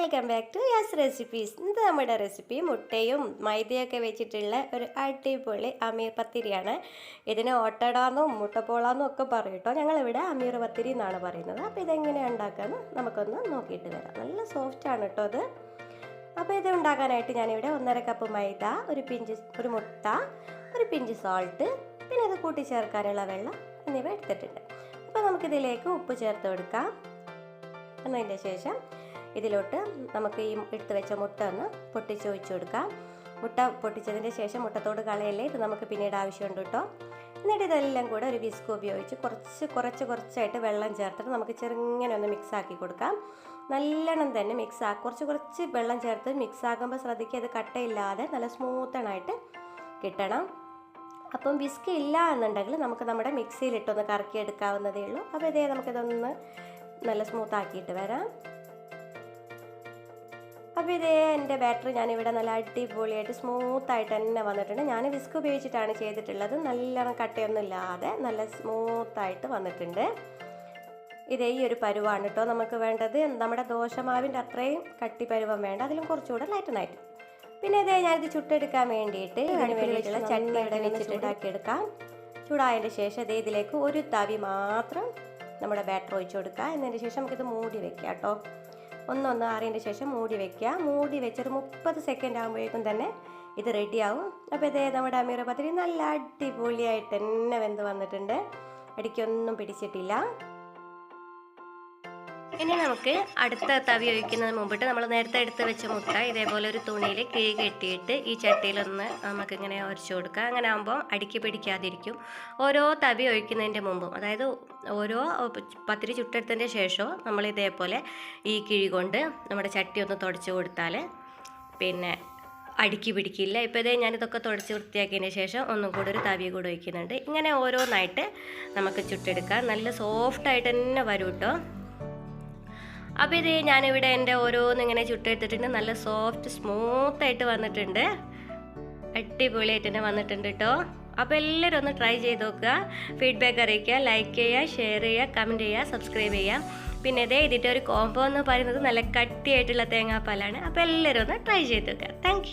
Welcome back to Yas recipes. ഇത് നമ്മുടെ recipe മുട്ടയും മൈദയൊക്കെ വെച്ചിട്ടുള്ള ഒരു അടിപൊളി അമീർ പത്തിരിയാണ്. ഇതിന് ഓട്ടടാന്നും മുട്ടപ്പോളാന്നും ഒക്കെ പറയും കേട്ടോ. ഞങ്ങളിവിടെ അമീർ പത്തിരി എന്നാണ് പറയുന്നത്. അപ്പോൾ ഇതെങ്ങനെയാണ് ഉണ്ടാക്കാമെന്ന് നമുക്കൊന്ന് നോക്കിയിട്ട് വരാം. നല്ല സോഫ്റ്റാണ് കേട്ടോ അത്. അപ്പോൾ ഇത് ഉണ്ടാക്കാനായിട്ട് ഞാനിവിടെ 1.5 കപ്പ് മൈദ, ഒരു മുട്ട, ഒരു പിഞ്ച് സോൾട്ട്, പിന്നെ ഇത് കൂട്ടി ചേർക്കാനുള്ള വെള്ളം എന്നിവ എടുത്തിട്ടുണ്ട്. അപ്പോൾ നമുക്കിതിലേക്ക് ഉപ്പ് ചേർത്ത് കൊടുക്കാം. എന്നതിൻ്റെ ശേഷം ഇതിലോട്ട് നമുക്ക് ഈ എടുത്ത് വെച്ച മുട്ട ഒന്ന് പൊട്ടിച്ച് ഒഴിച്ചു കൊടുക്കാം. മുട്ട പൊട്ടിച്ചതിൻ്റെ ശേഷം മുട്ടത്തോട് കളയല്ലേ, ഇത് നമുക്ക് പിന്നീട് ആവശ്യമുണ്ട് കേട്ടോ. എന്നിട്ട് ഇതെല്ലാം കൂടെ ഒരു വിസ്ക് ഉപയോഗിച്ച് കുറച്ചായിട്ട് വെള്ളം ചേർത്തിട്ട് നമുക്ക് ചെറുങ്ങനെ ഒന്ന് മിക്സ് ആക്കി കൊടുക്കാം. നല്ലോണം തന്നെ കുറച്ച് വെള്ളം ചേർത്ത് മിക്സ് ആക്കുമ്പോൾ ശ്രദ്ധിക്കുക, ഇത് കട്ടയില്ലാതെ നല്ല സ്മൂത്തണായിട്ട് കിട്ടണം. അപ്പം വിസ്ക് ഇല്ല എന്നുണ്ടെങ്കിൽ നമുക്ക് നമ്മുടെ മിക്സിയിലിട്ടൊന്ന് കറക്കി എടുക്കാവുന്നതേ ഉള്ളൂ. അപ്പോൾ ഇതേ നമുക്കിതൊന്ന് നല്ല സ്മൂത്ത് ആക്കിയിട്ട് വരാം. അപ്പോൾ ഇതേ എൻ്റെ ബാറ്ററി ഞാനിവിടെ നല്ല അടിപൊളിയായിട്ട് സ്മൂത്തായിട്ട് തന്നെ വന്നിട്ടുണ്ട്. ഞാൻ വിസ്ക് ഉപയോഗിച്ചിട്ടാണ് ചെയ്തിട്ടുള്ളത്. നല്ലോണം കട്ടയൊന്നും ഇല്ലാതെ നല്ല സ്മൂത്തായിട്ട് വന്നിട്ടുണ്ട്. ഇതേ ഈ ഒരു പരുവാണ് കേട്ടോ നമുക്ക് വേണ്ടത്. നമ്മുടെ ദോശമാവിൻ്റെ അത്രയും കട്ടി പരുവം വേണ്ട, അതിലും കുറച്ചുകൂടെ ലൈറ്റനായിട്ട്. പിന്നെ ഇതേ ഞാനിത് ചുട്ടെടുക്കാൻ വേണ്ടിയിട്ട് അതിന് വേണ്ടിയിട്ടുള്ള ചട്ടിയുടെ വെച്ചിട്ട് ഉണ്ടാക്കിയെടുക്കാം. ചൂടായതിൻ്റെ ശേഷം ഇതേ ഇതിലേക്ക് ഒരു തവി മാത്രം നമ്മുടെ ബാറ്റർ ഒഴിച്ചു കൊടുക്കുക. എന്നതിന് ശേഷം നമുക്കിത് മൂടി വെക്കാം കേട്ടോ. ഒന്ന് ആറിയതിൻ്റെ ശേഷം മൂടി വെക്കുക. മൂടി വെച്ചൊരു 30 സെക്കൻഡ് ആകുമ്പോഴേക്കും തന്നെ ഇത് റെഡിയാവും. അപ്പോൾ ഇതേ നമ്മുടെ അമീർ പത്തിരി നല്ല അടിപൊളിയായിട്ട് തന്നെ വെന്ത് വന്നിട്ടുണ്ട്. അടിക്കൊന്നും പിടിച്ചിട്ടില്ല. ഇനി നമുക്ക് അടുത്ത തവി ഒഴിക്കുന്നതിന് മുമ്പിട്ട് നമ്മൾ നേരത്തെ എടുത്ത് വെച്ച മുട്ട ഇതേപോലെ ഒരു തുണിയിൽ കിഴി കെട്ടിയിട്ട് ഈ ചട്ടിയിലൊന്ന് നമുക്കിങ്ങനെ ഉരച്ചു കൊടുക്കുക. അങ്ങനെ ആകുമ്പോൾ അടുക്കി പിടിക്കാതിരിക്കും. ഓരോ തവി ഒഴിക്കുന്നതിൻ്റെ മുമ്പും, അതായത് ഓരോ പത്തിരി ചുട്ടെടുത്തതിൻ്റെ ശേഷവും നമ്മൾ ഇതേപോലെ ഈ കിഴി കൊണ്ട് നമ്മുടെ ചട്ടി ഒന്ന് തുടച്ച് കൊടുത്താൽ പിന്നെ അടുക്കി പിടിക്കില്ല. ഇപ്പോൾ ഇതേ ഞാനിതൊക്കെ തുടച്ച് വൃത്തിയാക്കിയതിന് ശേഷം ഒന്നും കൂടി ഒരു തവി കൂടെ ഒഴിക്കുന്നുണ്ട്. ഇങ്ങനെ ഓരോന്നായിട്ട് നമുക്ക് ചുട്ടെടുക്കാം. നല്ല സോഫ്റ്റായിട്ട് തന്നെ വരും കേട്ടോ. അപ്പോൾ ഇത് ഞാനിവിടെ എൻ്റെ ഓരോന്നിങ്ങനെ ചുട്ടെടുത്തിട്ടുണ്ട്. നല്ല സോഫ്റ്റ് സ്മൂത്തായിട്ട് വന്നിട്ടുണ്ട്. അടിപൊളിയായിട്ട് തന്നെ വന്നിട്ടുണ്ട് കേട്ടോ. അപ്പോൾ എല്ലാവരും ഒന്ന് ട്രൈ ചെയ്ത് നോക്കുക. ഫീഡ്ബാക്ക് അറിയിക്കുക, ലൈക്ക് ചെയ്യുക, ഷെയർ ചെയ്യുക, കമൻറ്റ് ചെയ്യുക, സബ്സ്ക്രൈബ് ചെയ്യുക. പിന്നെ ഇതേ ഇതിൻ്റെ ഒരു കോംബോ എന്ന് പറയുന്നത് നല്ല കട്ടിയായിട്ടുള്ള തേങ്ങാപ്പാലാണ്. അപ്പോൾ എല്ലാവരും ഒന്ന് ട്രൈ ചെയ്ത് നോക്കുക. താങ്ക്